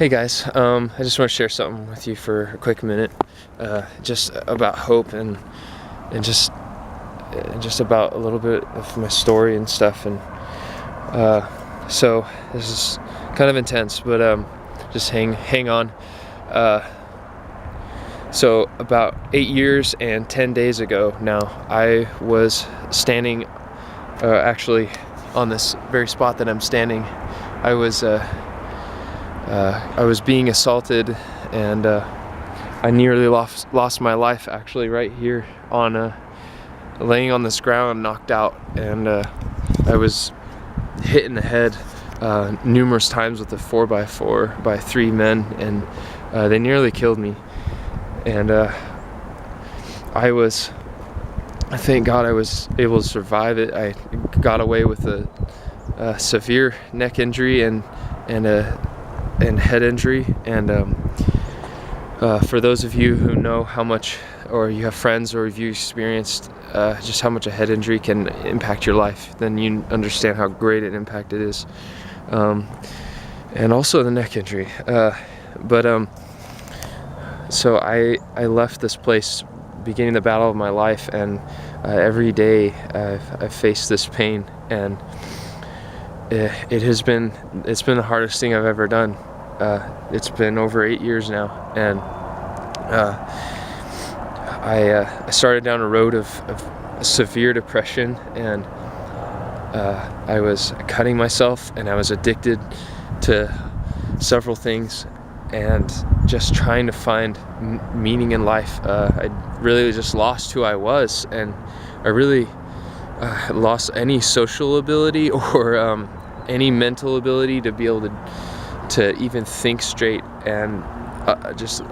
Hey guys, I just want to share something with you for a quick minute, just about hope and just about a little bit of my story and stuff. And so this is kind of intense, but just hang on. So about 8 years and 10 days ago now, I was standing, actually, on this very spot that I'm standing. I was being assaulted, and I nearly lost my life, actually, right here on laying on this ground, knocked out, and I was hit in the head numerous times with a 4x4 by 3 men, and they nearly killed me. And thank God I was able to survive it. I got away with a severe neck injury and head injury. And for those of you who know how much, or you have friends, or if you experienced just how much a head injury can impact your life, then you understand how great an impact it is. And also the neck injury. So I left this place beginning the battle of my life, and every day I've faced this pain, and it's been the hardest thing I've ever done. It's been over 8 years now, and I started down a road of severe depression, and I was cutting myself, and I was addicted to several things, and just trying to find meaning in life. I really just lost who I was, and I really lost any social ability or any mental ability to be able to even think straight, and just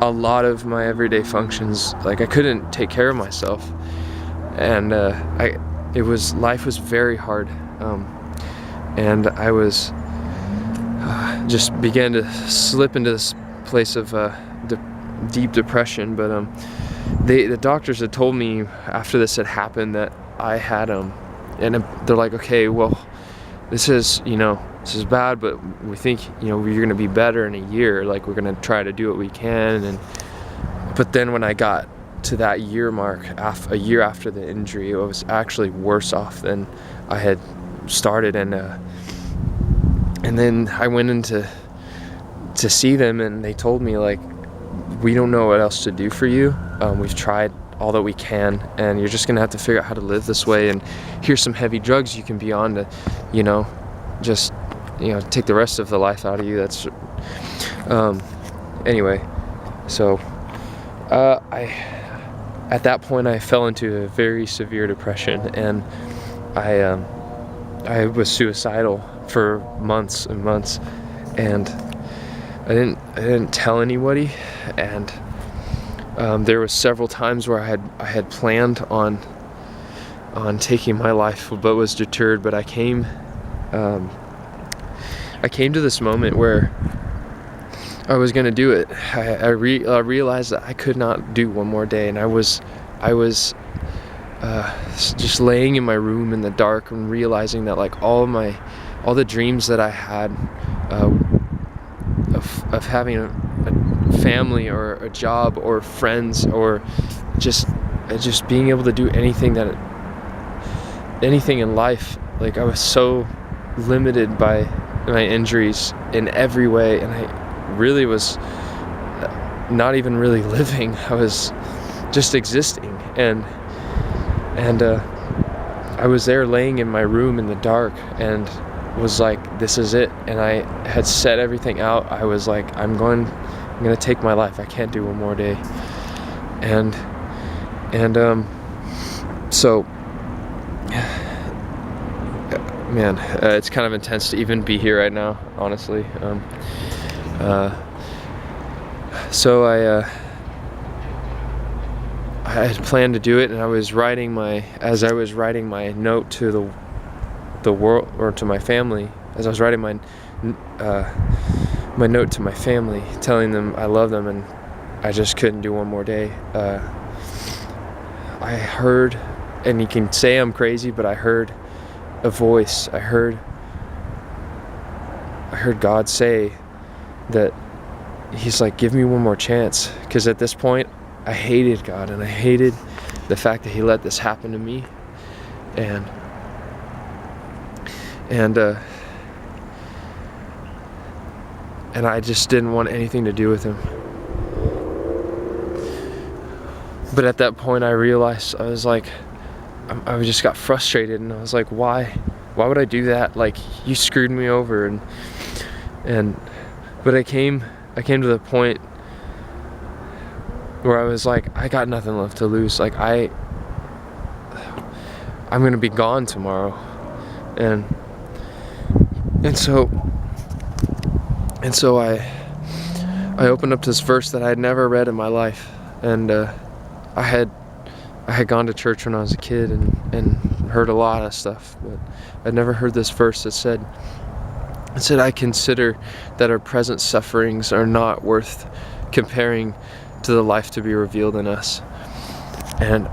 a lot of my everyday functions, like I couldn't take care of myself, and life was very hard, and I was just began to slip into this place of deep depression. But the doctors had told me after this had happened that I had and they're like, okay, well, this is bad, but we think you're gonna be better in a year. Like, we're gonna try to do what we can. But then when I got to that year mark, a year after the injury, I was actually worse off than I had started. And then I went in to see them, and they told me, like, we don't know what else to do for you. We've tried all that we can, and you're just gonna have to figure out how to live this way. And here's some heavy drugs you can be on to, just take the rest of the life out of you. That's anyway. So at that point I fell into a very severe depression, and I was suicidal for months and months, and I didn't tell anybody. And there was several times where I had planned on taking my life, but was deterred. But I came to this moment where I was gonna do it. I realized that I could not do one more day, and I was just laying in my room in the dark and realizing that, like, all the dreams that I had of having a family or a job or friends, or just being able to do anything in life, like, I was so limited by my injuries in every way, and I really was not even really living. I was just existing, and I was there laying in my room in the dark, and was like, this is it. And I had set everything out. I was like, I'm gonna take my life. I can't do one more day. So man, it's kind of intense to even be here right now, honestly. So I had planned to do it, and as I was writing my note to the world, or to my family, as I was writing my note to my family, telling them I love them, and I just couldn't do one more day. I heard, and you can say I'm crazy, but I heard a voice. I heard God say, that he's like, give me one more chance. Because at this point, I hated God, and I hated the fact that he let this happen to me. And I just didn't want anything to do with him. But at that point, I realized, I was like, I just got frustrated, and I was like, why would I do that? Like, you screwed me over. But I came to the point where I was like, I got nothing left to lose. Like, I'm gonna be gone tomorrow. And so I opened up this verse that I had never read in my life, and I had gone to church when I was a kid and heard a lot of stuff, but I'd never heard this verse that said, I consider that our present sufferings are not worth comparing to the life to be revealed in us. And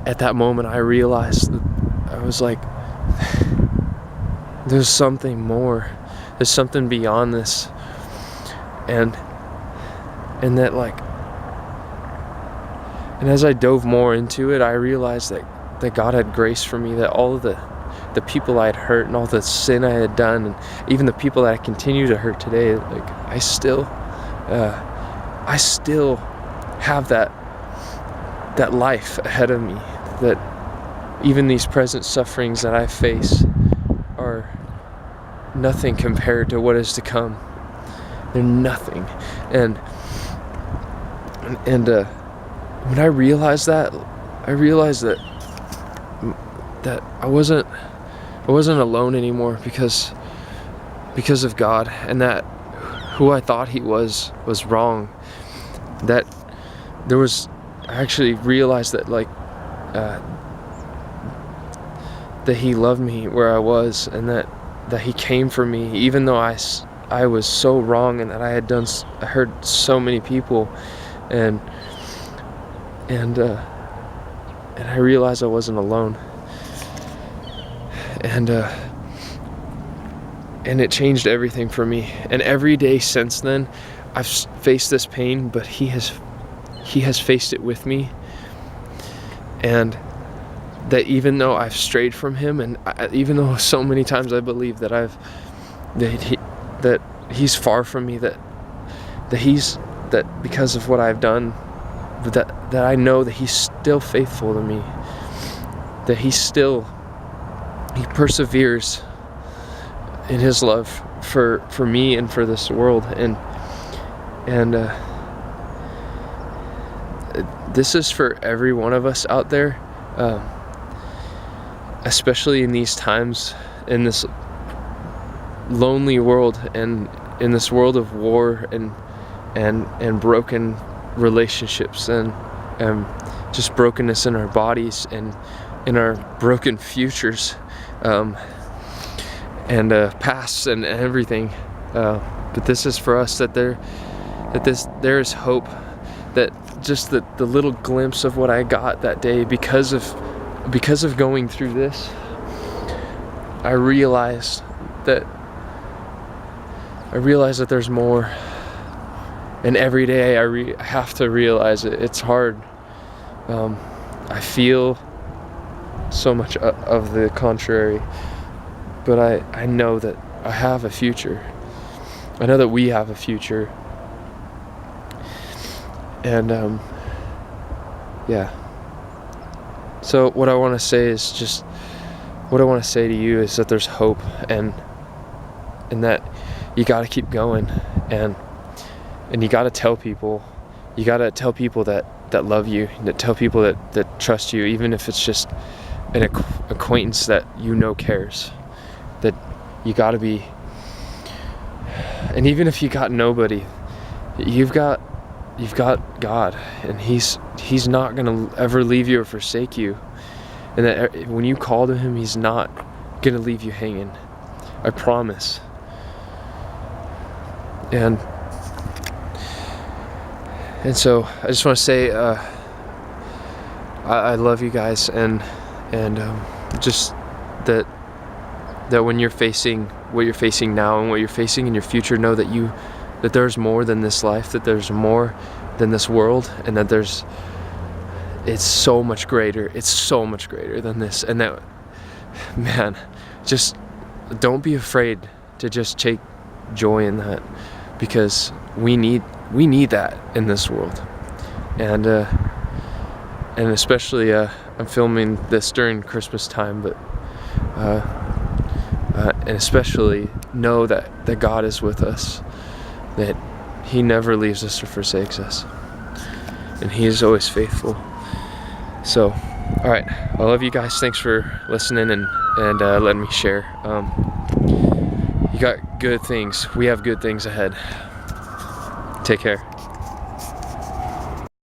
at that moment, I realized that I was like, there's something more. There's something beyond this. And that, like, and as I dove more into it, I realized that God had grace for me, that all of the people I had hurt and all the sin I had done, and even the people that I continue to hurt today, like, I still have that life ahead of me, that even these present sufferings that I face are nothing compared to what is to come. They're nothing. And when I realized that I wasn't alone anymore because of God, and that who I thought he was wrong. That I actually realized that, like, that he loved me where I was, and that he came for me, even though I was so wrong, and that I hurt so many people, and I realized I wasn't alone, and it changed everything for me. And every day since then, I've faced this pain, but he has faced it with me, and that even though I've strayed from him, and even though so many times I believe that he's far from me, that because of what I've done, that I know that he's still faithful to me, that he perseveres in his love for me and for this world. And this is for every one of us out there, especially in these times, in this lonely world, and in this world of war and broken relationships, and just brokenness in our bodies and in our broken futures, and pasts and everything. But this is for us, that there is hope, that just the little glimpse of what I got that day, because of going through this, I realized that there's more. And every day I have to realize it. It's hard. I feel so much of the contrary, but I know that I have a future. I know that we have a future. And yeah. So what I want to say to you is that there's hope, and that you got to keep going, and you got to tell people. You got to tell people that love you, that tell people that trust you, even if it's just an acquaintance that cares. That you got to be. And even if you got nobody, you've got God, and He's not gonna ever leave you or forsake you. And that when you call to Him, He's not gonna leave you hanging. I promise. And so I just want to say, I love you guys, and just that when you're facing what you're facing now and what you're facing in your future, know that that there's more than this life, that there's more than this world, and that it's so much greater. It's so much greater than this. And that, man, just don't be afraid to just take joy in that, because we need that in this world. And especially I'm filming this during Christmas time, but and especially know that God is with us, that He never leaves us or forsakes us, and He is always faithful. So, all right, I love you guys. Thanks for listening and letting me share. You got good things. We have good things ahead. Take care.